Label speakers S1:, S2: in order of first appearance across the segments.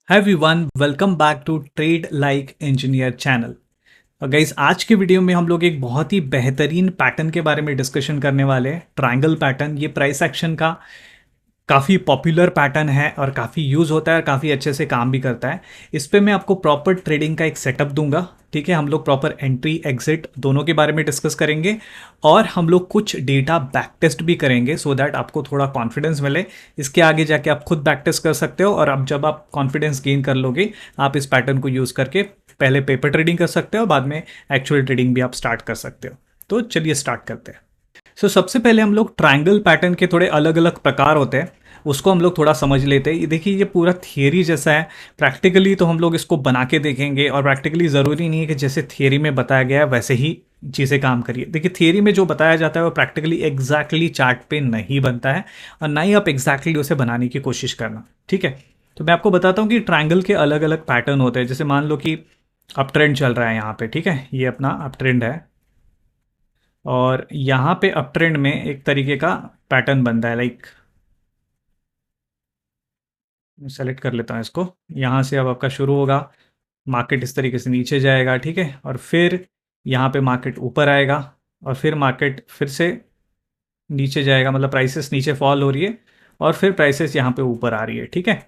S1: Hi everyone, welcome back to trade like engineer channel. और guys, आज के video में हम लोग एक बहुत ही बेहतरीन पैटर्न के बारे में डिस्कशन करने वाले हैं। ट्रायंगल पैटर्न, ये प्राइस एक्शन का काफ़ी पॉपुलर पैटर्न है और काफ़ी यूज़ होता है और काफ़ी अच्छे से काम भी करता है। इस पे मैं आपको प्रॉपर ट्रेडिंग का एक सेटअप दूंगा। ठीक है, हम लोग प्रॉपर एंट्री एग्जिट दोनों के बारे में डिस्कस करेंगे और हम लोग कुछ डेटा बैक टेस्ट भी करेंगे सो दैट आपको थोड़ा कॉन्फिडेंस मिले। इसके आगे जाके आप खुद बैक टेस्ट कर सकते हो और अब जब आप कॉन्फिडेंस गेन कर लोगे, आप इस पैटर्न को यूज़ करके पहले पेपर ट्रेडिंग कर सकते हो, बाद में एक्चुअल ट्रेडिंग भी आप स्टार्ट कर सकते हो। तो चलिए स्टार्ट करते हैं। सबसे पहले हम लोग ट्रायंगल पैटर्न के थोड़े अलग अलग प्रकार होते हैं, उसको हम लोग थोड़ा समझ लेते हैं। ये देखिए, ये पूरा थियरी जैसा है। प्रैक्टिकली तो हम लोग इसको बना के देखेंगे और प्रैक्टिकली ज़रूरी नहीं है कि जैसे थियरी में बताया गया है वैसे ही चीज़ें काम करिए। देखिए, थियरी में जो बताया जाता है वो प्रैक्टिकली एग्जैक्टली चार्ट पे नहीं बनता है और ना ही आप एग्जैक्टली उसे बनाने की कोशिश करना। ठीक है, तो मैं आपको बताता हूँ कि ट्रायंगल के अलग अलग पैटर्न होते हैं। जैसे मान लो कि अप ट्रेंड चल रहा है यहाँ पे। ठीक है, ये अपना अप ट्रेंड है और यहाँ पे अप ट्रेंड में एक तरीके का पैटर्न बनता है। लाइक सेलेक्ट कर लेता हूँ इसको। यहाँ से अब आपका शुरू होगा, मार्केट इस तरीके से नीचे जाएगा। ठीक है, और फिर यहाँ पे मार्केट ऊपर आएगा और फिर मार्केट फिर से नीचे जाएगा, मतलब प्राइसेस नीचे फॉल हो रही है और फिर प्राइसेस यहाँ पे ऊपर आ रही है। ठीक है,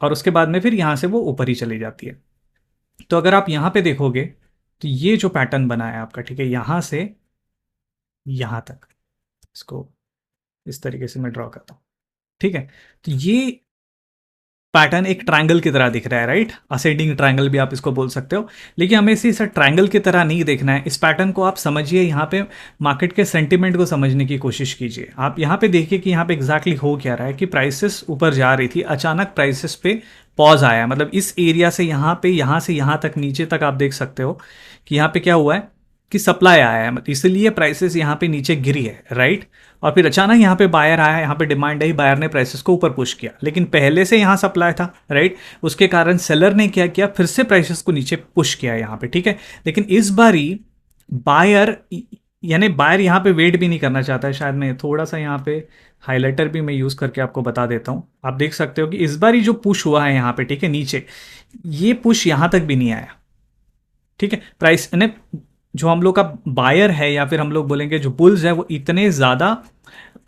S1: और उसके बाद में फिर यहाँ से वो ऊपर ही चली जाती है। तो अगर आप यहाँ पे देखोगे तो ये जो पैटर्न बना है आपका, ठीक है, यहाँ से यहाँ तक, इसको इस तरीके से मैं ड्रॉ करता हूँ। ठीक है, तो ये पैटर्न एक ट्रायंगल की तरह दिख रहा है, राइट। असेंडिंग ट्रायंगल भी आप इसको बोल सकते हो, लेकिन हमें इसे ट्रायंगल की तरह नहीं देखना है। इस पैटर्न को आप समझिए, यहाँ पे मार्केट के सेंटीमेंट को समझने की कोशिश कीजिए। आप यहाँ पे देखिए कि यहाँ पे एग्जैक्टली हो क्या रहा है कि प्राइसेस ऊपर जा रही थी, अचानक प्राइसेस पे पॉज आया। मतलब इस एरिया से यहाँ पे, यहाँ से यहाँ तक, नीचे तक आप देख सकते हो कि यहाँ पे क्या हुआ है कि सप्लाई आया है, इसलिए प्राइसेस यहाँ पे नीचे गिरी है, राइट। और फिर अचानक यहाँ पे बायर आया, यहाँ पे डिमांड आई, बायर ने प्राइसेस को ऊपर पुश किया, लेकिन पहले से यहाँ सप्लाई था, राइट। उसके कारण सेलर ने क्या किया, फिर से प्राइसेस को नीचे पुश किया यहाँ पे। ठीक है, लेकिन इस बारी बायर, यानी बायर यहाँ पे वेट भी नहीं करना चाहता है। शायद मैं थोड़ा सा यहाँ पे हाईलाइटर भी मैं यूज़ करके आपको बता देता हूँ। आप देख सकते हो कि इस बारी जो पुश हुआ है यहाँ पे, ठीक है, नीचे, ये पुश यहाँ तक भी नहीं आया। ठीक है, प्राइस ने, जो हम लोग का बायर है या फिर हम लोग बोलेंगे जो बुल्स है, वो इतने ज़्यादा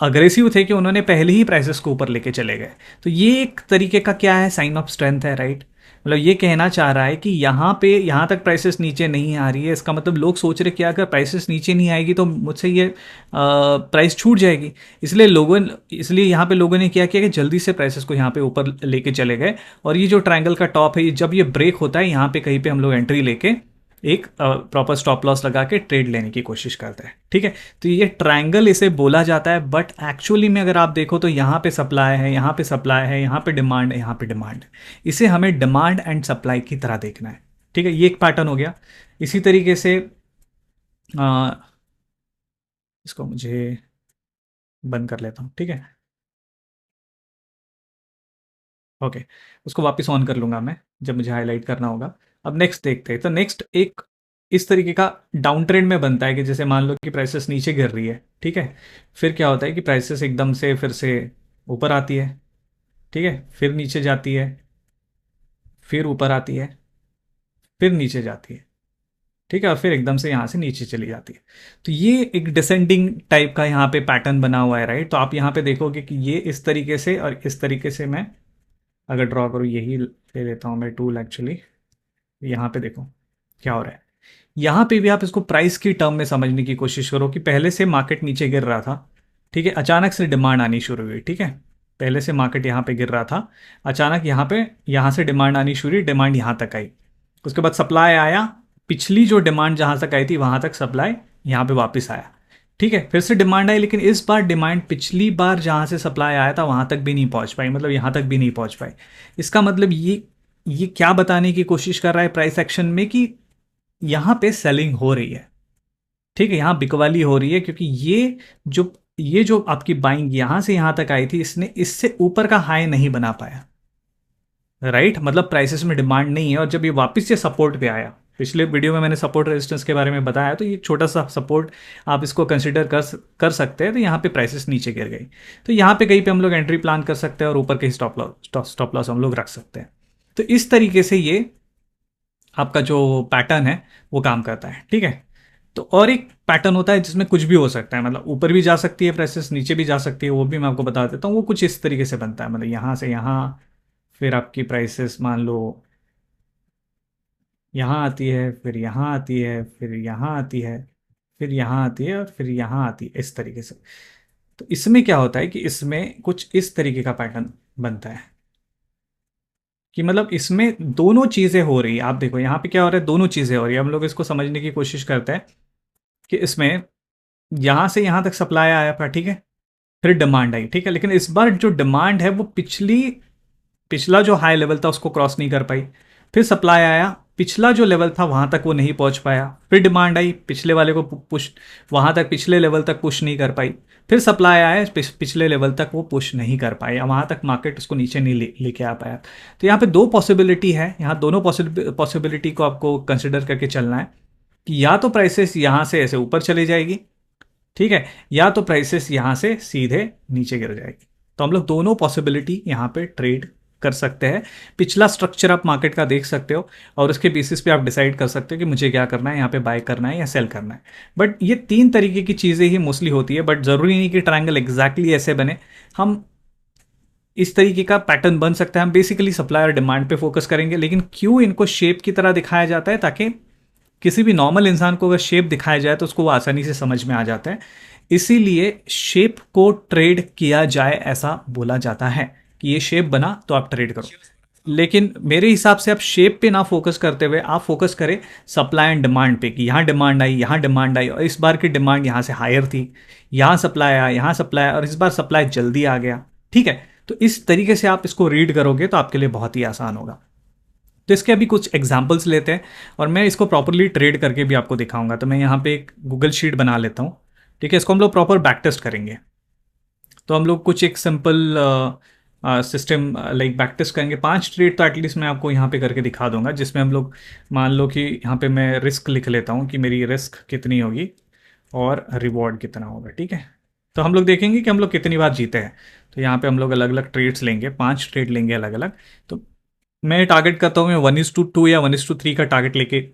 S1: अग्रेसिव थे कि उन्होंने पहले ही प्राइसेस को ऊपर लेके चले गए। तो ये एक तरीके का क्या है, साइन ऑफ स्ट्रेंथ है, राइट। मतलब ये कहना चाह रहा है कि यहाँ पे, यहाँ तक प्राइसेस नीचे नहीं आ रही है, इसका मतलब लोग सोच रहे कि अगर प्राइसेस नीचे नहीं आएगी तो मुझसे ये प्राइस छूट जाएगी। इसलिए यहाँ पे लोगों ने क्या किया कि जल्दी से प्राइसेस को यहाँ पे ऊपर लेके चले गए। और ये जो ट्रायंगल का टॉप है, जब ये ब्रेक होता है, यहाँ पे कहीं पे हम लोग एंट्री लेके एक प्रॉपर स्टॉप लॉस लगा के ट्रेड लेने की कोशिश करता है। ठीक है, तो ये ट्रायंगल इसे बोला जाता है, बट एक्चुअली में अगर आप देखो तो यहाँ पे सप्लाई है, यहाँ पे सप्लाई है, यहाँ पे डिमांड है, यहाँ पे डिमांड है। इसे हमें डिमांड एंड सप्लाई की तरह देखना है। ठीक है, ये एक पैटर्न हो गया। इसी तरीके से इसको मुझे बंद कर लेता हूँ। ठीक है, ओके, उसको वापस ऑन कर लूँगा मैं जब मुझे हाईलाइट करना होगा। अब नेक्स्ट देखते हैं। तो नेक्स्ट एक इस तरीके का डाउन ट्रेंड में बनता है कि जैसे मान लो कि प्राइसेस नीचे गिर रही है। ठीक है, फिर क्या होता है कि प्राइसेस एकदम से फिर से ऊपर आती है। ठीक है, फिर नीचे जाती है, फिर ऊपर आती है, फिर नीचे जाती है। ठीक है, और फिर एकदम से यहाँ से नीचे चली जाती है। तो ये एक डिसेंडिंग टाइप का यहाँ पे पैटर्न बना हुआ है, राइट। तो आप यहाँ पे देखोगे कि ये इस तरीके से और इस तरीके से, मैं अगर ड्रॉ करूँ, यही ले लेता हूँ मैं टूल एक्चुअली। यहाँ पे देखो क्या हो रहा है। यहाँ पे भी आप इसको प्राइस की टर्म में समझने की कोशिश करो कि पहले से मार्केट नीचे गिर रहा था। ठीक है, अचानक से डिमांड आनी शुरू हुई। ठीक है, पहले से मार्केट यहाँ पे गिर रहा था, अचानक यहाँ से डिमांड आनी शुरू हुई, डिमांड यहाँ तक आई, उसके बाद सप्लाई आया, पिछली जो डिमांड जहाँ तक आई थी वहाँ तक सप्लाई यहाँ पे वापस आया। ठीक है, फिर से डिमांड आई, लेकिन इस बार डिमांड पिछली बार जहाँ से सप्लाई आया था वहाँ तक भी नहीं पहुँच पाई, मतलब यहाँ तक भी नहीं पहुँच पाई। इसका मतलब ये क्या बताने की कोशिश कर रहा है प्राइस एक्शन में कि यहाँ पे सेलिंग हो रही है। ठीक है, यहाँ बिकवाली हो रही है, क्योंकि ये जो आपकी बाइंग यहाँ से यहाँ तक आई थी, इसने इससे ऊपर का हाई नहीं बना पाया, राइट। मतलब प्राइसेस में डिमांड नहीं है और जब ये वापस से सपोर्ट पे आया, पिछले वीडियो में मैंने सपोर्ट रेजिस्टेंस के बारे में बताया, तो ये छोटा सा सपोर्ट आप इसको कंसिडर कर सकते हैं। तो यहाँ पे प्राइसेस नीचे गिर गई, तो यहाँ पे कहीं पे हम लोग एंट्री प्लान कर सकते हैं और ऊपर के स्टॉप लॉस हम लोग रख सकते हैं। तो इस तरीके से ये आपका जो पैटर्न है वो काम करता है, ठीक है। तो और एक पैटर्न होता है जिसमें कुछ भी हो सकता है, मतलब ऊपर भी जा सकती है प्राइसेस, नीचे भी जा सकती है, वो भी मैं आपको बता देता हूँ। वो कुछ इस तरीके से बनता है, मतलब यहाँ से यहाँ, फिर आपकी प्राइसेस मान लो यहाँ आती है, फिर यहाँ आती है, फिर यहाँ आती है, फिर यहाँ आती है, और फिर यहाँ आती है, इस तरीके से। तो इसमें क्या होता है कि इसमें कुछ इस तरीके का पैटर्न बनता है कि मतलब इसमें दोनों चीज़ें हो रही है। आप देखो यहाँ पे क्या हो रहा है, दोनों चीज़ें हो रही है। हम लोग इसको समझने की कोशिश करते हैं कि इसमें यहाँ से यहाँ तक सप्लाई आया था, ठीक है, फिर डिमांड आई, ठीक है, लेकिन इस बार जो डिमांड है वो पिछला जो हाई लेवल था उसको क्रॉस नहीं कर पाई। फिर सप्लाई आया, पिछला जो लेवल था वहां तक वो नहीं पहुंच पाया। फिर डिमांड आई, पिछले वाले को पुश, वहां तक पिछले लेवल तक पुश नहीं कर पाई। फिर सप्लाई आया, पिछले लेवल तक वो पुश नहीं कर पाया, वहां तक मार्केट उसको नीचे नहीं लेके आ पाया। तो यहाँ पे दो पॉसिबिलिटी है, यहाँ दोनों पॉसिबिलिटी को आपको कंसिडर करके चलना है कि या तो प्राइसेस यहाँ से ऐसे ऊपर चली जाएगी, ठीक है, या तो प्राइसेस यहाँ से सीधे नीचे गिर जाएगी। तो हम लोग दोनों पॉसिबिलिटी यहाँ पे ट्रेड कर सकते हैं। पिछला स्ट्रक्चर आप मार्केट का देख सकते हो और उसके बेसिस पे आप डिसाइड कर सकते हो कि मुझे क्या करना है, यहाँ पे बाय करना है या सेल करना है। बट ये तीन तरीके की चीज़ें ही मोस्टली होती है, बट ज़रूरी नहीं कि ट्रायंगल एग्जैक्टली ऐसे बने। हम इस तरीके का पैटर्न बन सकता है। हम बेसिकली सप्लाई और डिमांड पे फोकस करेंगे, लेकिन क्यों इनको शेप की तरह दिखाया जाता है, ताकि किसी भी नॉर्मल इंसान को अगर शेप दिखाया जाए तो उसको वो आसानी से समझ में आ जाता है। इसीलिए शेप को ट्रेड किया जाए ऐसा बोला जाता है कि ये शेप बना तो आप ट्रेड करो। लेकिन मेरे हिसाब से आप शेप पे ना फोकस करते हुए आप फोकस करें सप्लाई एंड डिमांड पे, कि यहाँ डिमांड आई, यहाँ डिमांड आई, और इस बार की डिमांड यहाँ से हायर थी, यहाँ सप्लाई आया, यहाँ सप्लाई आया, और इस बार सप्लाई जल्दी आ गया, ठीक है। तो इस तरीके से आप इसको रीड करोगे तो आपके लिए बहुत ही आसान होगा। तो इसके अभी कुछ एग्जाम्पल्स लेते हैं और मैं इसको प्रॉपरली ट्रेड करके भी आपको दिखाऊंगा। तो मैं यहाँ पे एक गूगल शीट बना लेता हूँ, ठीक है। इसको हम लोग प्रॉपर बैक टेस्ट करेंगे। तो हम लोग कुछ एक simple system like back test करेंगे। 5 ट्रेड तो एटलीस्ट मैं आपको यहाँ पे करके दिखा दूंगा, जिसमें हम लोग मान लो कि यहाँ पे मैं रिस्क लिख लेता हूँ कि मेरी रिस्क कितनी होगी और रिवॉर्ड कितना होगा, ठीक है। तो हम लोग देखेंगे कि हम लोग कितनी बार जीते हैं। तो यहाँ पे हम लोग अलग अलग ट्रेड्स लेंगे, 5 ट्रेड लेंगे अलग अलग। तो मैं टारगेट करता हूँ, मैं 1:2 या 1:3 का टारगेट लेके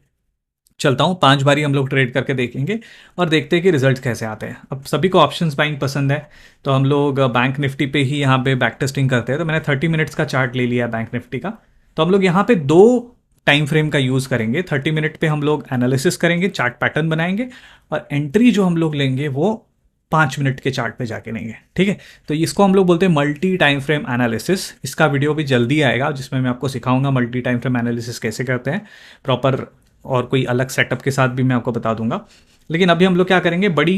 S1: चलता हूँ। 5 बारी हम लोग ट्रेड करके देखेंगे और देखते हैं कि रिजल्ट कैसे आते हैं। अब सभी को ऑप्शंस बाइंग पसंद है, तो हम लोग बैंक निफ्टी पे ही यहाँ पे बैक टेस्टिंग करते हैं। तो मैंने 30 मिनट्स का चार्ट ले लिया बैंक निफ्टी का। तो हम लोग यहाँ पे दो टाइम फ्रेम का यूज़ करेंगे। 30 मिनट पे हम लोग एनालिसिस करेंगे, चार्ट पैटर्न बनाएंगे, और एंट्री जो हम लोग लेंगे वो 5 मिनट के चार्ट पे जाके लेंगे, ठीक है। तो इसको हम लोग बोलते हैं मल्टी टाइम फ्रेम एनालिसिस। इसका वीडियो भी जल्दी आएगा जिसमें मैं आपको सिखाऊंगा मल्टी टाइम फ्रेम एनालिसिस कैसे करते हैं प्रॉपर, और कोई अलग सेटअप के साथ भी मैं आपको बता दूंगा। लेकिन अभी हम लोग क्या करेंगे, बड़ी,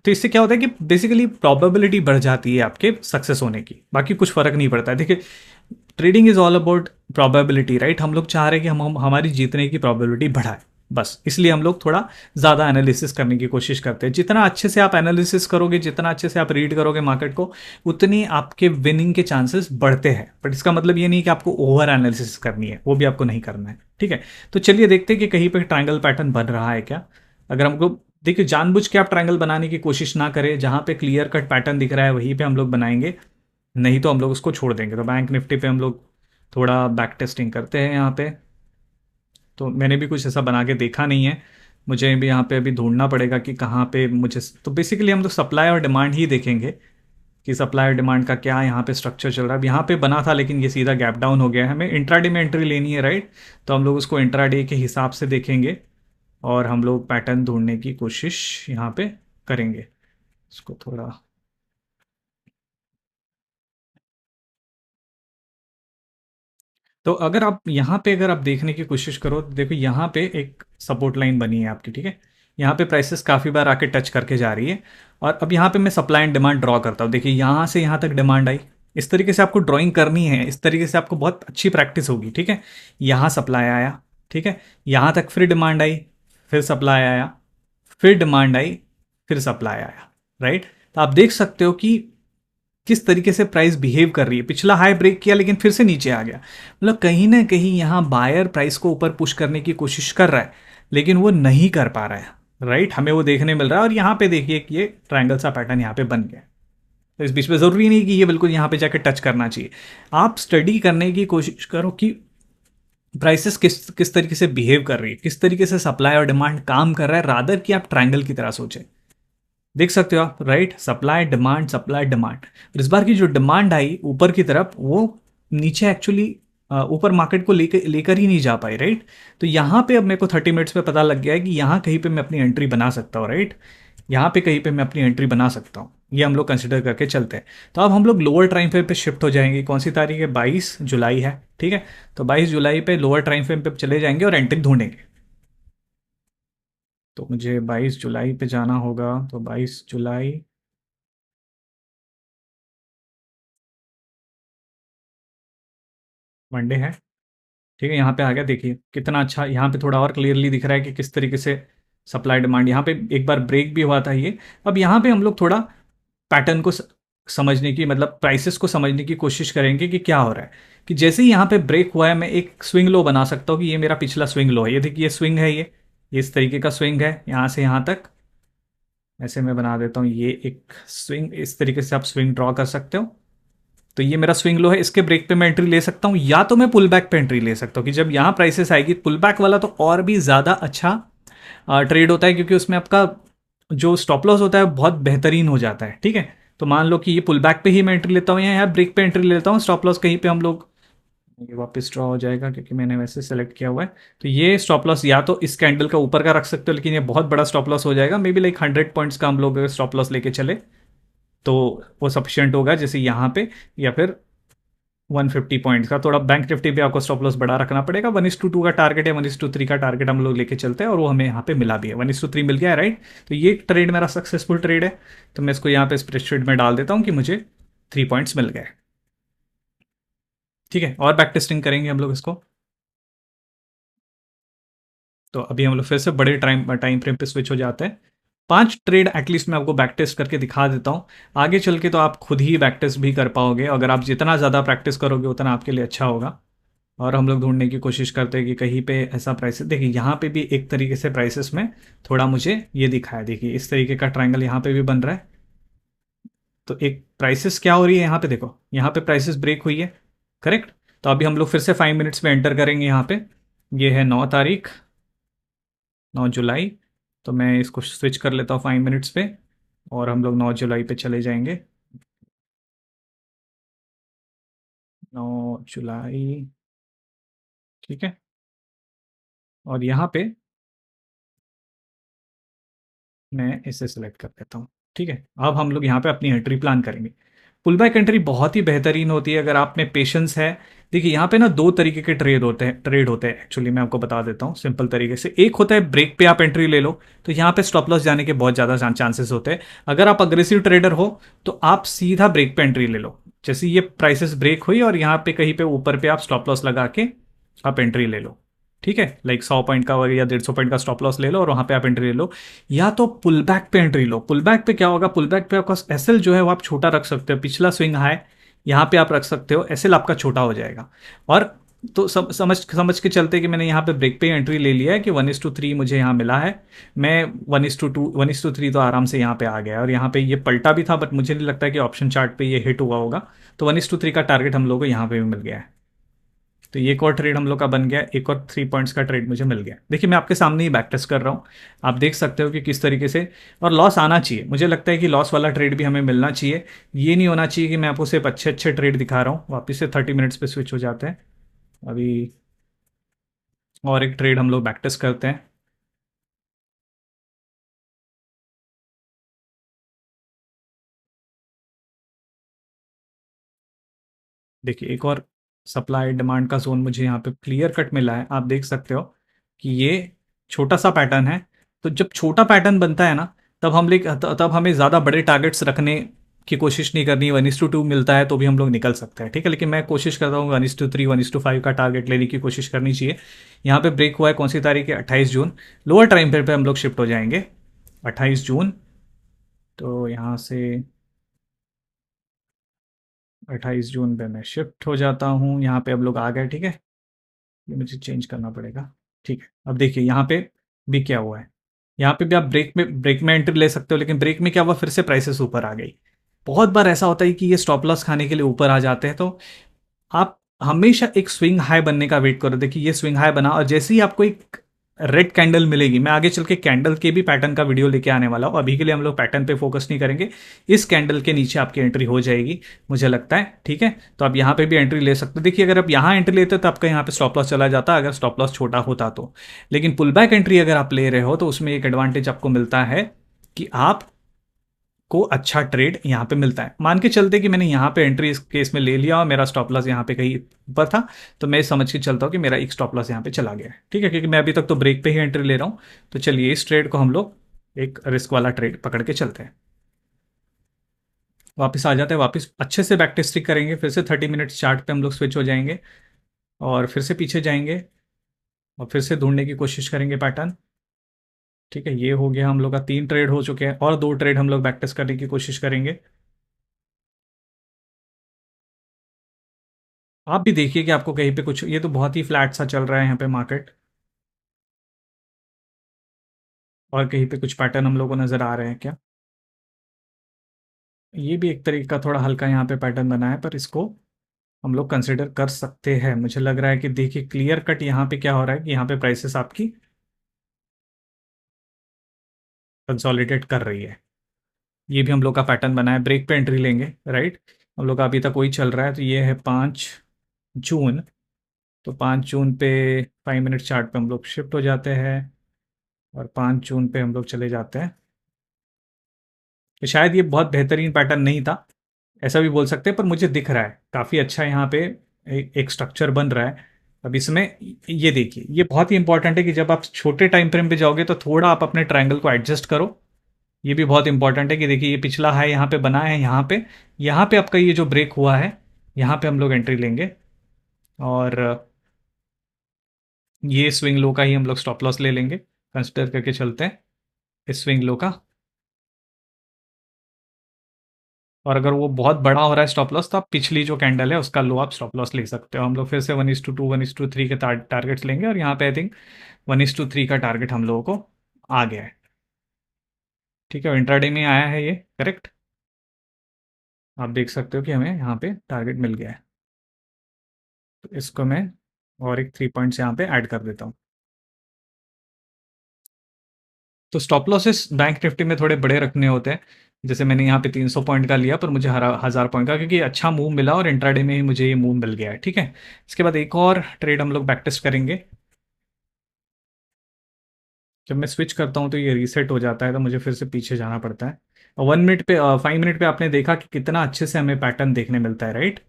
S1: तो इससे क्या होता है कि बेसिकली प्रोबेबिलिटी बढ़ जाती है आपके सक्सेस होने की, बाकी कुछ फर्क नहीं पड़ता है। देखिए, trading is all about probability, right. हम लोग चाह रहे हैं कि हम हमारी जीतने की प्रोबेबिलिटी बढ़ाए, बस इसलिए हम लोग थोड़ा ज़्यादा एनालिसिस करने की कोशिश करते हैं। जितना अच्छे से आप एनालिसिस करोगे, जितना अच्छे से आप रीड करोगे मार्केट को, उतनी आपके विनिंग के चांसेस बढ़ते हैं। बट इसका मतलब ये नहीं कि आपको ओवर एनालिसिस करनी है, वो भी आपको नहीं करना है, ठीक है। तो चलिए देखते हैं कि कहीं पर ट्रायंगल पैटर्न बन रहा है क्या। अगर हमको, देखिए, जानबूझ के आप ट्रायंगल बनाने की कोशिश ना करें, जहाँ पे क्लियर कट पैटर्न दिख रहा है वहीं पे हम लोग बनाएंगे, नहीं तो हम लोग उसको छोड़ देंगे। तो बैंक निफ्टी पे हम लोग थोड़ा बैक टेस्टिंग करते हैं यहाँ पे। तो मैंने भी कुछ ऐसा बना के देखा नहीं है, मुझे भी यहाँ पे अभी ढूंढना पड़ेगा कि कहाँ पे मुझे। तो बेसिकली हम लोग सप्लाई और डिमांड ही देखेंगे कि सप्लाई और डिमांड का क्या यहाँ पे स्ट्रक्चर चल रहा है। अब यहाँ पे बना था लेकिन ये सीधा गैप डाउन हो गया है। हमें इंट्राडे में एंट्री लेनी है, राइट। तो हम लोग उसको इंट्राडे के हिसाब से देखेंगे और हम लोग पैटर्न ढूंढने की कोशिश यहाँ पे करेंगे। इसको थोड़ा, तो अगर आप यहाँ पे अगर आप देखने की कोशिश करो तो देखो यहाँ पे एक सपोर्ट लाइन बनी है आपकी, ठीक है। यहाँ पे प्राइसेस काफ़ी बार आके टच करके जा रही है, और अब यहाँ पे मैं सप्लाई एंड डिमांड ड्रॉ करता हूँ। देखिए यहाँ से यहाँ तक डिमांड आई, इस तरीके से आपको ड्राइंग करनी है, इस तरीके से आपको बहुत अच्छी प्रैक्टिस होगी, ठीक है। यहाँ सप्लाई आया, ठीक है, यहाँ तक फिर डिमांड आई, फिर सप्लाई आया, फिर डिमांड आई, फिर सप्लाई आया, राइट। तो आप देख सकते हो कि किस तरीके से प्राइस बिहेव कर रही है। पिछला हाई ब्रेक किया लेकिन फिर से नीचे आ गया, मतलब कहीं ना कहीं यहाँ बायर प्राइस को ऊपर पुश करने की कोशिश कर रहा है लेकिन वो नहीं कर पा रहा है, राइट। हमें वो देखने मिल रहा है, और यहाँ पे देखिए कि ये ट्रायंगल सा पैटर्न यहाँ पे बन गया। तो इस बीच में ज़रूरी नहीं कि ये बिल्कुल यहाँ पे जाके टच करना चाहिए। आप स्टडी करने की कोशिश करो कि प्राइसेस किस किस तरीके से बिहेव कर रही है, किस तरीके से सप्लाई और डिमांड काम कर रहा है, रादर कि आप ट्रायंगल की तरह सोचें। देख सकते हो आप, right, supply demand supply demand. और इस बार की जो डिमांड आई ऊपर की तरफ, वो नीचे एक्चुअली ऊपर मार्केट को लेकर लेकर ही नहीं जा पाई, राइट। तो यहाँ पे अब मेरे को 30 मिनट्स पे पता लग गया है कि यहाँ कहीं पे मैं अपनी एंट्री बना सकता हूँ, राइट। यहाँ पे कहीं पे मैं अपनी एंट्री बना सकता हूँ, ये हम लोग कंसिडर करके चलते हैं। तो अब हम लोग लोअर टाइम फ्रेम पे शिफ्ट हो जाएंगे। कौन सी तारीख है, 22 जुलाई है, ठीक है। तो 22 जुलाई पे लोअर टाइम फ्रेम पे चले जाएंगे और एंट्री ढूंढेंगे। तो मुझे 22 जुलाई पे जाना होगा, तो 22 जुलाई मंडे है, ठीक है। यहाँ पे आ गया, देखिए कितना अच्छा, यहाँ पे थोड़ा और क्लियरली दिख रहा है कि किस तरीके से सप्लाई डिमांड, यहाँ पे एक बार ब्रेक भी हुआ था ये। अब यहाँ पे हम लोग थोड़ा पैटर्न को समझने की, मतलब प्राइसेस को समझने की कोशिश करेंगे कि क्या हो रहा है। कि जैसे ही यहाँ पे ब्रेक हुआ है, मैं एक स्विंग लो बना सकता हूँ कि ये मेरा पिछला स्विंग लो है। ये देखिए, ये स्विंग है, ये इस तरीके का स्विंग है यहाँ से यहाँ तक। ऐसे मैं बना देता हूँ, ये एक स्विंग, इस तरीके से आप स्विंग ड्रॉ कर सकते हो। तो ये मेरा स्विंग लो है, इसके ब्रेक पे मैं एंट्री ले सकता हूँ, या तो मैं पुल बैक पे एंट्री ले सकता हूँ कि जब यहाँ प्राइसेस आएगी। पुल बैक वाला तो और भी ज़्यादा अच्छा ट्रेड होता है, क्योंकि उसमें आपका जो स्टॉप लॉस होता है बहुत बेहतरीन हो जाता है, ठीक है। तो मान लो कि ये पुल बैक पे ही मैं एंट्री लेता हूँ, या यहाँ ब्रेक पे एंट्री लेता हूँ, स्टॉप लॉस कहीं पे हम लोग, ये वापस ड्रॉ हो जाएगा क्योंकि मैंने वैसे सेलेक्ट किया हुआ है। तो ये स्टॉप लॉस या तो इस कैंडल का ऊपर का रख सकते हो, लेकिन ये बहुत बड़ा स्टॉप लॉस हो जाएगा। मे बी लाइक 100 पॉइंट्स का हम लोग अगर स्टॉप लॉस लेके चले तो वो सफिशियंट होगा, जैसे यहाँ पे। या फिर 150 पॉइंट्स का, थोड़ा बैंक निफ्टी पे आपको स्टॉप लॉस बड़ा रखना पड़ेगा। 1:2 का टारगेट है, 1:3 का टारगेट हम लोग लेके चलते हैं, और वो हमें यहाँ पे मिला भी है, 1:3 मिल गया है, राइट। तो ये ट्रेड मेरा सक्सेसफुल ट्रेड है। तो मैं इसको यहाँ पे स्प्रेडशीट में डाल देता हूँ कि मुझे 3 पॉइंट्स मिल गए, ठीक है। और बैक टेस्टिंग करेंगे हम लोग इसको। तो अभी हम लोग फिर से बड़े टाइम टाइम फ्रेम पे स्विच हो जाते हैं। 5 ट्रेड एटलीस्ट मैं आपको बैक टेस्ट करके दिखा देता हूँ। आगे चल के तो आप खुद ही बैक टेस्ट भी कर पाओगे, अगर आप जितना ज़्यादा प्रैक्टिस करोगे उतना आपके लिए अच्छा होगा। और हम लोग ढूंढने की कोशिश करते हैं कि कहीं पे ऐसा प्राइसेस, देखिए यहाँ पे भी एक तरीके से प्राइसेस में थोड़ा मुझे ये दिखा है, देखिए इस तरीके का ट्रायंगल यहाँ पे भी बन रहा है। तो एक प्राइसेस क्या हो रही है यहाँ पे, देखो यहाँ पे प्राइसेस ब्रेक हुई है, करेक्ट। तो अभी हम लोग फिर से 5 मिनट्स में एंटर करेंगे यहाँ पे। ये है 9 तारीख, 9 जुलाई। तो मैं इसको स्विच कर लेता हूँ 5 मिनट्स पे, और हम लोग 9 जुलाई पे चले जाएंगे। 9 जुलाई, ठीक है। और यहाँ पे मैं इसे सेलेक्ट कर देता हूँ, ठीक है। अब हम लोग यहाँ पे अपनी एंट्री प्लान करेंगे। पुल बैक एंट्री बहुत ही बेहतरीन होती है अगर आप में पेशेंस है। देखिए यहाँ पे ना दो तरीके के ट्रेड होते हैं एक्चुअली, मैं आपको बता देता हूँ सिंपल तरीके से। एक होता है ब्रेक पे आप एंट्री ले लो, तो यहाँ पे स्टॉप लॉस जाने के बहुत ज़्यादा चांसेस होते हैं। अगर आप अग्रेसिव ट्रेडर हो तो आप सीधा ब्रेक पे एंट्री ले लो। जैसे ये प्राइसेस ब्रेक हुई और यहाँ पे कहीं पे ऊपर पे आप स्टॉप लॉस लगा के आप एंट्री ले लो, ठीक है। लाइक 100 पॉइंट का या 150 पॉइंट का स्टॉप लॉस ले लो और वहां पे आप एंट्री ले लो। या तो पुल बैक पे एंट्री लो। पुल बैक पे क्या होगा, पुल बैक पे आपका एसएल जो है वो आप छोटा रख सकते हो, पिछला स्विंग हाई यहाँ पे आप रख सकते हो, एसएल आपका छोटा हो जाएगा। और तो समझ समझ के चलते कि मैंने यहाँ पे ब्रेक पे एंट्री ले लिया है कि 1:3 मुझे यहाँ मिला है। मैं 1:2 1:3 तो आराम से यहाँ पे आ गया है, और यहाँ पे ये पलटा भी था, बट मुझे नहीं लगता कि ऑप्शन चार्ट पे ये हिट हुआ होगा। तो 1:3 का टारगेट हम लोग को यहाँ पे भी मिल गया है। तो ये एक और ट्रेड हम लोग का बन गया, एक और 3 पॉइंट्स का ट्रेड मुझे मिल गया। देखिए मैं आपके सामने ही बैक टेस्ट कर रहा हूँ, आप देख सकते हो कि किस तरीके से। और लॉस आना चाहिए, मुझे लगता है कि लॉस वाला ट्रेड भी हमें मिलना चाहिए। ये नहीं होना चाहिए कि मैं आपको सिर्फ अच्छे अच्छे ट्रेड दिखा रहा हूँ। वापस से 30 मिनट्स पे स्विच हो जाते हैं अभी, और एक ट्रेड हम लोग बैक टेस्ट करते हैं। देखिए एक और सप्लाई डिमांड का जोन मुझे यहाँ पे क्लियर कट मिला है, आप देख सकते हो कि ये छोटा सा पैटर्न है। तो जब छोटा पैटर्न बनता है ना, तब हमें ज़्यादा बड़े टारगेट्स रखने की कोशिश नहीं करनी। 1:2 मिलता है तो भी हम लोग निकल सकते हैं, ठीक है। लेकिन मैं कोशिश करता हूँ 1:3 1:5 का टारगेट लेने की कोशिश करनी चाहिए। यहाँ पे ब्रेक हुआ है, कौन सी तारीख है, 28 जून। लोअर टाइम फ्रेम पे हम लोग शिफ्ट हो जाएंगे, 28 जून। तो यहाँ से 28 जून पे मैं शिफ्ट हो जाता हूँ, यहाँ पे अब लोग आ गए, ठीक है। ये मुझे चेंज करना पड़ेगा, ठीक है। अब देखिए यहाँ पे भी क्या हुआ है, यहाँ पे भी आप ब्रेक में एंट्री ले सकते हो, लेकिन ब्रेक में क्या हुआ, फिर से प्राइसेस ऊपर आ गई। बहुत बार ऐसा होता है कि ये स्टॉप लॉस खाने के लिए ऊपर आ जाते हैं। तो आप हमेशा एक स्विंग हाई बनने का वेट करो। देखिए ये स्विंग हाई बना और जैसे ही आपको एक रेड कैंडल मिलेगी, मैं आगे चल के कैंडल के भी पैटर्न का वीडियो लेके आने वाला हूँ, अभी के लिए हम लोग पैटर्न पे फोकस नहीं करेंगे। इस कैंडल के नीचे आपकी एंट्री हो जाएगी मुझे लगता है, ठीक है। तो आप यहाँ पे भी एंट्री ले सकते हो। देखिए अगर आप यहाँ एंट्री लेते तो आपका यहाँ पे स्टॉप लॉस चला जाता अगर स्टॉप लॉस छोटा होता तो। लेकिन पुल बैक एंट्री अगर आप ले रहे हो तो उसमें एक एडवांटेज आपको मिलता है कि आप को अच्छा ट्रेड यहाँ पे मिलता है। मान के चलते कि मैंने यहाँ पे एंट्री इस केस में ले लिया और मेरा स्टॉप लॉस यहाँ पे कहीं ऊपर था, तो मैं समझ के चलता हूँ कि मेरा एक स्टॉप लॉस यहाँ पे चला गया है, ठीक है, क्योंकि मैं अभी तक तो ब्रेक पे ही एंट्री ले रहा हूँ। तो चलिए इस ट्रेड को हम लोग एक रिस्क वाला ट्रेड पकड़ के चलते हैं। वापस आ जाते हैं, वापस अच्छे से बैक टेस्टिंग करेंगे, फिर से 30 मिनट्स चार्ट पे हम लोग स्विच हो जाएंगे और फिर से पीछे जाएंगे और फिर से ढूंढने की कोशिश करेंगे पैटर्न। ठीक है, ये हो गया हम लोग का 3 ट्रेड हो चुके हैं और 2 ट्रेड हम लोग बैक टेस्ट करने की कोशिश करेंगे। आप भी देखिए कि आपको कहीं पे कुछ, ये तो बहुत ही फ्लैट सा चल रहा है यहाँ पे मार्केट, और कहीं पे कुछ पैटर्न हम लोग को नज़र आ रहे हैं क्या? ये भी एक तरीके का थोड़ा हल्का यहाँ पे पैटर्न बना है, पर इसको हम लोग कंसिडर कर सकते हैं। मुझे लग रहा है कि देखिए क्लियर कट यहाँ पे क्या हो रहा है कि यहाँ पे प्राइसेस आपकी कंसोलिडेट कर रही है। ये भी हम लोग का पैटर्न बना है, ब्रेक पे एंट्री लेंगे, राइट। हम लोग का अभी तक वही चल रहा है, तो ये है 5 जून। तो 5 जून पे 5 मिनट चार्ट पे हम लोग शिफ्ट हो जाते हैं और 5 जून पे हम लोग चले जाते हैं। तो शायद ये बहुत बेहतरीन पैटर्न नहीं था, ऐसा भी बोल सकते हैं, पर मुझे दिख रहा है काफ़ी अच्छा यहाँ पे एक स्ट्रक्चर बन रहा है। अब इसमें ये देखिए, ये बहुत ही इंपॉर्टेंट है कि जब आप छोटे टाइम फ्रेम पे जाओगे तो थोड़ा आप अपने ट्रायंगल को एडजस्ट करो। ये भी बहुत इंपॉर्टेंट है कि देखिए ये पिछला हाई यहाँ पे बना है, यहाँ पे आपका ये जो ब्रेक हुआ है, यहाँ पे हम लोग एंट्री लेंगे और ये स्विंग लो का ही हम लोग स्टॉप लॉस ले लेंगे, कंसिडर करके चलते हैं इस स्विंग लो का। और अगर वो बहुत बड़ा हो रहा है स्टॉप लॉस, तो आप पिछली जो कैंडल है उसका लो आप स्टॉप लॉस ले सकते हो। हम लोग फिर से 1:2 1:3 के टारगेट्स लेंगे और यहाँ पे आई थिंक 1:3 का टारगेट हम लोगों को आ गया है, ठीक है। इंट्राडे में आया है ये, करेक्ट। आप देख सकते हो कि हमें यहाँ पे टारगेट मिल गया है। तो इसको मैं और एक 3 पॉइंट्स यहाँ पे ऐड कर देता हूँ। तो स्टॉप लॉसेस बैंक निफ्टी में थोड़े बड़े रखने होते हैं। जैसे मैंने यहाँ पे 300 पॉइंट का लिया, पर मुझे 1000 पॉइंट का, क्योंकि अच्छा मूव मिला और इंट्राडे में ही मुझे ये मूव मिल गया है, ठीक है। इसके बाद एक और ट्रेड हम लोग बैक टेस्ट करेंगे। जब मैं स्विच करता हूँ तो ये रीसेट हो जाता है, तो मुझे फिर से पीछे जाना पड़ता है। और 1 मिनट पे 5 मिनट पे आपने देखा कि कितना अच्छे से हमें पैटर्न देखने मिलता है, राइट।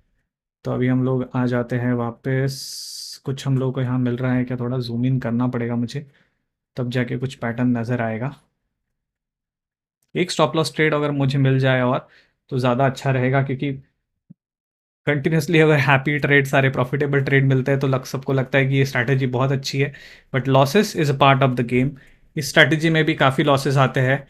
S1: तो अभी हम लोग आ जाते हैं वापस। कुछ हम लोग को यहाँ मिल रहा है क्या? थोड़ा जूम इन करना पड़ेगा मुझे, तब जाके कुछ पैटर्न नज़र आएगा। एक स्टॉप लॉस ट्रेड अगर मुझे मिल जाए और, तो ज़्यादा अच्छा रहेगा, क्योंकि कंटिन्यूसली अगर हैप्पी ट्रेड, सारे प्रॉफिटेबल ट्रेड मिलते हैं तो सबको लगता है कि ये स्ट्रैटेजी बहुत अच्छी है। But losses is a part of the game. इस स्ट्रैटेजी में भी काफ़ी लॉसेस आते हैं।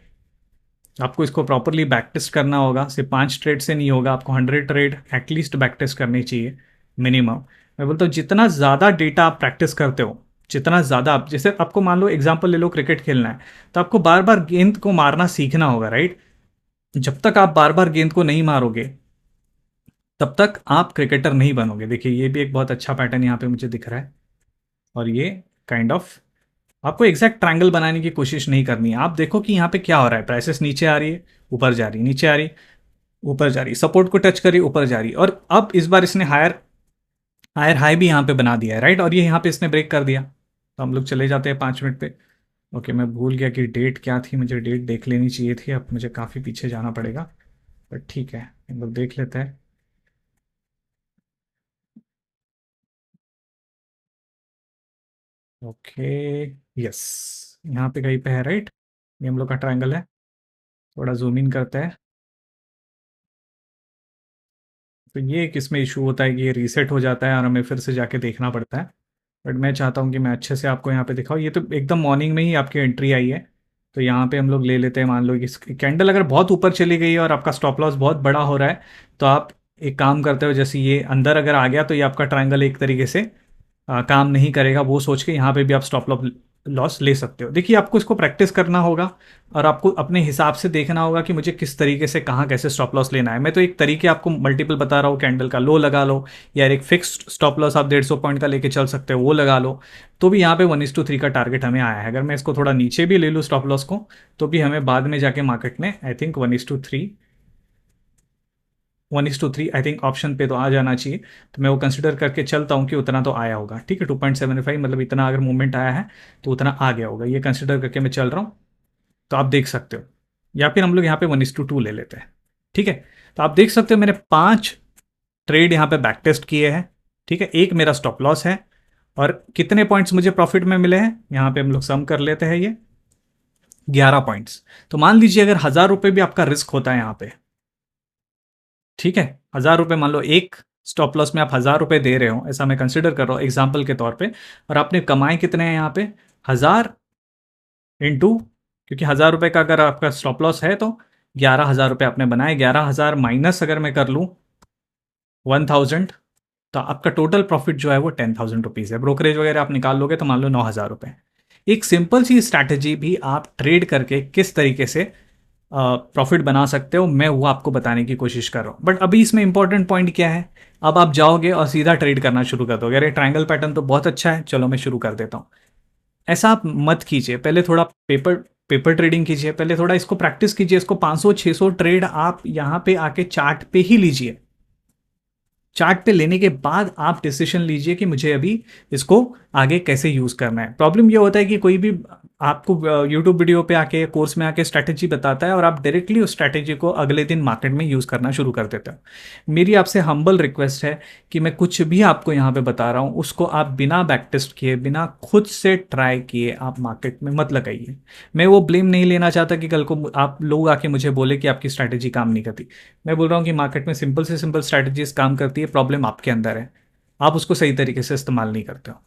S1: आपको इसको प्रॉपरली बैक टेस्ट करना होगा, सिर्फ 5 ट्रेड से नहीं होगा, आपको 100 ट्रेड एटलीस्ट बैक टेस्ट करनी चाहिए मिनिमम। मैं बोलता हूँ जितना ज़्यादा डेटा आप प्रैक्टिस करते हो, जितना ज़्यादा आप, जैसे आपको मान लो एग्जांपल ले लो, क्रिकेट खेलना है तो आपको बार बार गेंद को मारना सीखना होगा, राइट। जब तक आप बार बार गेंद को नहीं मारोगे तब तक आप क्रिकेटर नहीं बनोगे। देखिए ये भी एक बहुत अच्छा पैटर्न यहाँ पे मुझे दिख रहा है। और ये काइंड ऑफ आपको एग्जैक्ट ट्रायंगल बनाने की कोशिश नहीं करनी है। आप देखो कि यहाँ पे क्या हो रहा है, प्राइसेस नीचे आ रही है, ऊपर जा रही है, नीचे आ रही, ऊपर जा रही, सपोर्ट को टच करी, ऊपर जा रही, और अब इस बार इसने हायर हायर हाई भी यहाँ पे बना दिया है, राइट। और ये यहाँ पे इसने ब्रेक कर दिया, तो हम लोग चले जाते हैं 5 मिनट पे। ओके, मैं भूल गया कि डेट क्या थी, मुझे डेट देख लेनी चाहिए थी, अब मुझे काफ़ी पीछे जाना पड़ेगा, बट ठीक है हम लोग देख लेते हैं। ओके, यस, यहाँ पे कहीं पे है, राइट। ये हम लोग का ट्रायंगल है। थोड़ा जूम इन करते हैं। तो ये एक इसमें इशू होता है कि ये रीसेट हो जाता है और हमें फिर से जाके देखना पड़ता है। बट मैं चाहता हूँ कि मैं अच्छे से आपको यहाँ पे दिखाऊँ। ये तो एकदम मॉर्निंग में ही आपकी एंट्री आई है, तो यहाँ पे हम लोग ले लेते हैं। मान लो कि कैंडल अगर बहुत ऊपर चली गई है और आपका स्टॉप लॉस बहुत बड़ा हो रहा है, तो आप एक काम करते हो, जैसे ये अंदर अगर आ गया तो ये आपका ट्रायंगल एक तरीके से काम नहीं करेगा, वो सोच के यहाँ पे भी आप स्टॉप लॉस ले सकते हो। देखिए आपको इसको प्रैक्टिस करना होगा और आपको अपने हिसाब से देखना होगा कि मुझे किस तरीके से कहाँ कैसे स्टॉप लॉस लेना है। मैं तो एक तरीके आपको मल्टीपल बता रहा हूँ, कैंडल का लो लगा लो, या एक फिक्स्ड स्टॉप लॉस आप 150 पॉइंट का लेके चल सकते हो, वो लगा लो। तो भी यहाँ पे 1:3 का टारगेट हमें आया है। अगर मैं इसको थोड़ा नीचे भी ले लूँ स्टॉप लॉस को, तो भी हमें बाद में जाके मार्केट में I think 1:3 I think option पे तो आ जाना चाहिए। तो मैं वो कंसिडर करके चलता हूँ कि उतना तो आया होगा। ठीक है, 2.75 मतलब इतना अगर मूवमेंट आया है तो उतना आ गया होगा, ये कंसिडर करके मैं चल रहा हूँ। तो आप देख सकते हो, या फिर हम लोग यहाँ पे 1:2 ले लेते हैं। ठीक है, तो आप देख सकते हो मैंने 5 ट्रेड यहाँ पे बैक टेस्ट किए हैं। ठीक है, एक मेरा स्टॉप लॉस है, और कितने पॉइंट्स मुझे प्रॉफिट में मिले हैं यहाँ पे हम लोग सम कर लेते हैं, ये 11 पॉइंट्स। तो मान लीजिए अगर 1,000 रुपये भी आपका रिस्क होता है यहाँ पे, ठीक है, 1,000 रुपये मान लो एक स्टॉप लॉस में आप 1,000 रुपये दे रहे हो, ऐसा मैं कंसिडर कर रहा हूँ एग्जाम्पल के तौर पे, और आपने कमाए कितने हैं यहाँ पे 1,000 इंटू, क्योंकि 1,000 रुपये का अगर आपका स्टॉप लॉस है तो 11,000 रुपये आपने बनाए, 11,000 माइनस अगर मैं कर लूँ 1,000, तो आपका टोटल प्रॉफिट जो है वो 10,000 रुपीज़ है। ब्रोकरेज वगैरह आप निकाल लोगे तो मान लो 9,000 रुपये। एक सिंपल सी स्ट्रैटेजी भी आप ट्रेड करके किस तरीके से प्रॉफिट बना सकते हो, मैं वो आपको बताने की कोशिश कर रहा हूँ। बट अभी इसमें इंपॉर्टेंट पॉइंट क्या है, अब आप जाओगे और सीधा ट्रेड करना शुरू कर दोगे, अरे ट्रायंगल पैटर्न तो बहुत अच्छा है, चलो मैं शुरू कर देता हूँ। ऐसा आप मत कीजिए, पहले थोड़ा पेपर पेपर ट्रेडिंग कीजिए, पहले थोड़ा इसको प्रैक्टिस कीजिए, इसको 500-600 ट्रेड आप यहाँ पे आके चार्ट पे ही लीजिए। चार्ट पे लेने के बाद आप डिसीजन लीजिए कि मुझे अभी इसको आगे कैसे यूज़ करना है। प्रॉब्लम ये होता है कि कोई भी आपको यूट्यूब वीडियो पे आके कोर्स में आके स्ट्रैटेजी बताता है और आप डायरेक्टली उस स्ट्रैटेजी को अगले दिन मार्केट में यूज़ करना शुरू कर देते हो। मेरी आपसे हम्बल रिक्वेस्ट है कि मैं कुछ भी आपको यहाँ पे बता रहा हूँ उसको आप बिना बैक टेस्ट किए, बिना खुद से ट्राई किए आप मार्केट में मत लगाइए। मैं वो ब्लेम नहीं लेना चाहता कि कल को आप लोग आके मुझे बोले कि आपकी स्ट्रैटेजी काम नहीं करती। मैं बोल रहा हूँ कि मार्केट में सिंपल से सिंपल स्ट्रैटेजीज काम करती है, प्रॉब्लम आपके अंदर है। आप उसको सही तरीके से इस्तेमाल नहीं करते हो,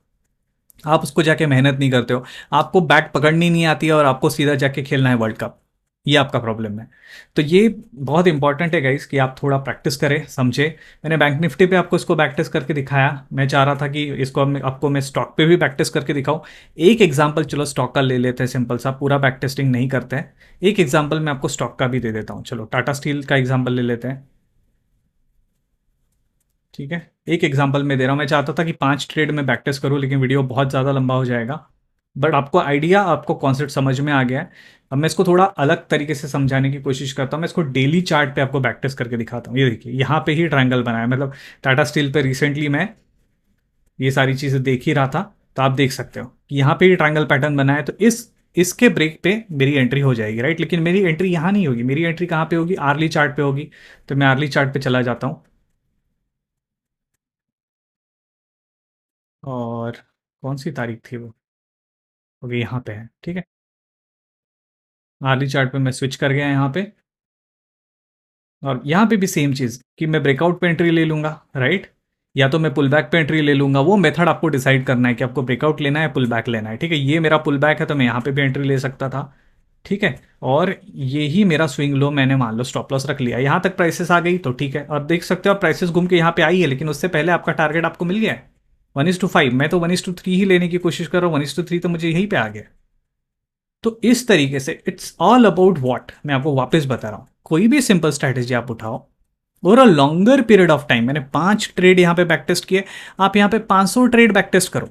S1: आप उसको जाके मेहनत नहीं करते हो, आपको बैट पकड़नी नहीं आती है और आपको सीधा जाके खेलना है वर्ल्ड कप, ये आपका प्रॉब्लम है। तो ये बहुत इंपॉर्टेंट है गाइस कि आप थोड़ा प्रैक्टिस करें, समझे। मैंने बैंक निफ्टी पे आपको इसको बैक टेस्ट करके दिखाया, मैं चाह रहा था कि इसको आपको मैं स्टॉक पे भी बैक टेस्ट करके दिखाऊं। एक एग्जांपल चलो स्टॉक का ले लेते हैं, सिंपल सा, पूरा बैक टेस्टिंग नहीं करते हैं। एक एग्जांपल मैं आपको स्टॉक का भी दे देता हूं, चलो टाटा स्टील का एग्जांपल ले लेते हैं। ठीक है, एक एग्जांपल मैं दे रहा हूँ, मैं चाहता था कि 5 ट्रेड में बैक टेस्ट करूँ लेकिन वीडियो बहुत ज़्यादा लंबा हो जाएगा। बट आपको आइडिया, आपको कॉन्सेप्ट समझ में आ गया है। अब मैं इसको थोड़ा अलग तरीके से समझाने की कोशिश करता हूँ। मैं इसको डेली चार्ट पे आपको बैक टेस्ट करके दिखाता हूँ। ये देखिए यहाँ पे ही ट्रायंगल बना है, मतलब टाटा स्टील पे रिसेंटली मैं ये सारी चीज़ें देख ही रहा था, तो आप देख सकते हो कि यहाँ पे ही ट्रायंगल पैटर्न बना है। तो इसके ब्रेक पे मेरी एंट्री हो जाएगी, राइट। लेकिन मेरी एंट्री यहाँ नहीं होगी, मेरी एंट्री कहाँ पे होगी, आर्ली चार्ट पे होगी। तो मैं आर्ली चार्ट पे चला जाता हूँ, और कौन सी तारीख थी वो, ओके यहाँ पे है। ठीक है, आर्ली चार्ट पे मैं स्विच कर गया यहाँ पे, और यहाँ पे भी सेम चीज़ कि मैं ब्रेकआउट पे एंट्री ले लूँगा, राइट, या तो मैं पुल बैक पे एंट्री ले लूँगा। वो मेथड आपको डिसाइड करना है कि आपको ब्रेकआउट लेना है, पुल बैक लेना है। ठीक है, ये मेरा पुल बैक है तो मैं यहाँ पे भी एंट्री ले सकता था। ठीक है, और ये ही मेरा स्विंग लो, मैंने मान लो स्टॉप लॉस रख लिया, यहाँ तक प्राइसेस आ गई तो ठीक है। और देख सकते हो आप प्राइसेस घूम के यहाँ पे आई है, लेकिन उससे पहले आपका टारगेट आपको मिल गया है 1:5। मैं तो 1:3 ही लेने की कोशिश कर रहा हूँ, 1:3 तो मुझे यहीं पे आ गया। तो इस तरीके से इट्स ऑल अबाउट व्हाट, मैं आपको वापस बता रहा हूं, कोई भी सिंपल स्ट्रैटेजी आप उठाओ over a longer period of time. मैंने 5 ट्रेड यहां पे बैक टेस्ट किए, आप यहां पे 500 ट्रेड बैक टेस्ट करो,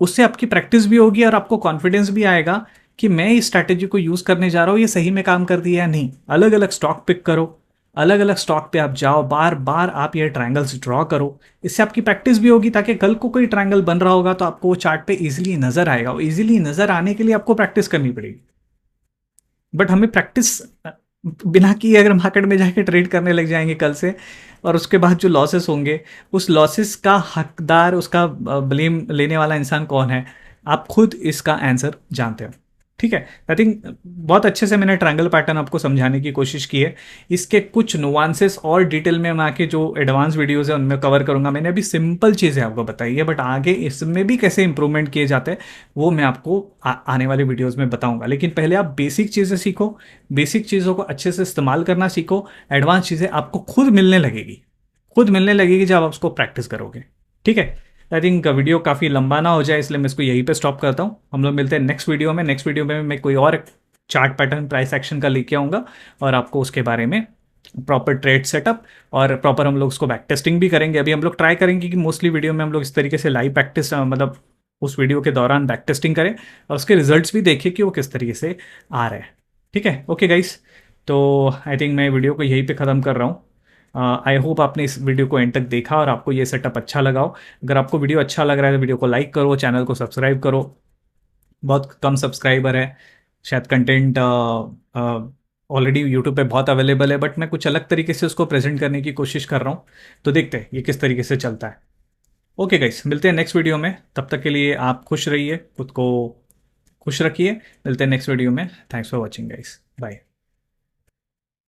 S1: उससे आपकी प्रैक्टिस भी होगी और आपको कॉन्फिडेंस भी आएगा कि मैं इस स्ट्रैटेजी को यूज करने जा रहा हूं, ये सही में काम करती है या नहीं। अलग अलग स्टॉक पिक करो, अलग अलग स्टॉक पे आप जाओ, बार बार आप ये ट्रायंगल्स ड्रॉ करो, इससे आपकी प्रैक्टिस भी होगी, ताकि कल को कोई ट्रायंगल बन रहा होगा तो आपको वो चार्ट पे इजीली नजर आएगा। इजीली नजर आने के लिए आपको प्रैक्टिस करनी पड़ेगी। बट हमें प्रैक्टिस बिना किए अगर मार्केट में जाके ट्रेड करने लग जाएंगे कल से, और उसके बाद जो लॉसेस होंगे, उस लॉसेस का हकदार, उसका ब्लेम लेने वाला इंसान कौन है, आप खुद इसका आंसर जानते हो। ठीक है, आई थिंक बहुत अच्छे से मैंने ट्रायंगल पैटर्न आपको समझाने की कोशिश की है। इसके कुछ नुआंसेस और डिटेल में मैं आके जो एडवांस वीडियोस है उनमें कवर करूंगा। मैंने अभी सिंपल चीज़ें आपको बताई है, बट आगे इसमें भी कैसे इंप्रूवमेंट किए जाते हैं वो मैं आपको आने वाले वीडियोस में बताऊंगा। लेकिन पहले आप बेसिक चीज़ें सीखो, बेसिक चीज़ों को अच्छे से इस्तेमाल करना सीखो। एडवांस चीज़ें आपको खुद मिलने लगेगी, खुद मिलने लगेगी जब आप उसको प्रैक्टिस करोगे। ठीक है, आई थिंक वीडियो काफ़ी लंबा ना हो जाए, इसलिए मैं इसको यहीं पे स्टॉप करता हूँ। हम लोग मिलते हैं नेक्स्ट वीडियो में। नेक्स्ट वीडियो में मैं कोई और चार्ट पैटर्न प्राइस एक्शन का लेके आऊँगा और आपको उसके बारे में प्रॉपर ट्रेड सेटअप और प्रॉपर हम लोग उसको बैक टेस्टिंग भी करेंगे। अभी हम लोग ट्राई करेंगे कि मोस्टली वीडियो में हम लोग इस तरीके से लाइव प्रैक्टिस, मतलब उस वीडियो के दौरान बैक टेस्टिंग करें और उसके रिजल्ट्स भी देखें कि वो किस तरीके से आ रहे हैं। ठीक है, ओके गाइस। तो आई थिंक मैं वीडियो को यहीं पे ख़त्म कर रहा हूँ। आई होप आपने इस वीडियो को एंड तक देखा और आपको ये सेटअप अच्छा लगा हो। अगर आपको वीडियो अच्छा लग रहा है तो वीडियो को लाइक करो, चैनल को सब्सक्राइब करो। बहुत कम सब्सक्राइबर है, शायद कंटेंट ऑलरेडी यूट्यूब पे बहुत अवेलेबल है, बट मैं कुछ अलग तरीके से उसको प्रेजेंट करने की कोशिश कर रहा हूँ। तो देखते हैं ये किस तरीके से चलता है। ओके गाइस, मिलते हैं नेक्स्ट वीडियो में। तब तक के लिए आप खुश रहिए, खुद को खुश रखिए। मिलते हैं नेक्स्ट वीडियो में। Thanks for watching guys, bye.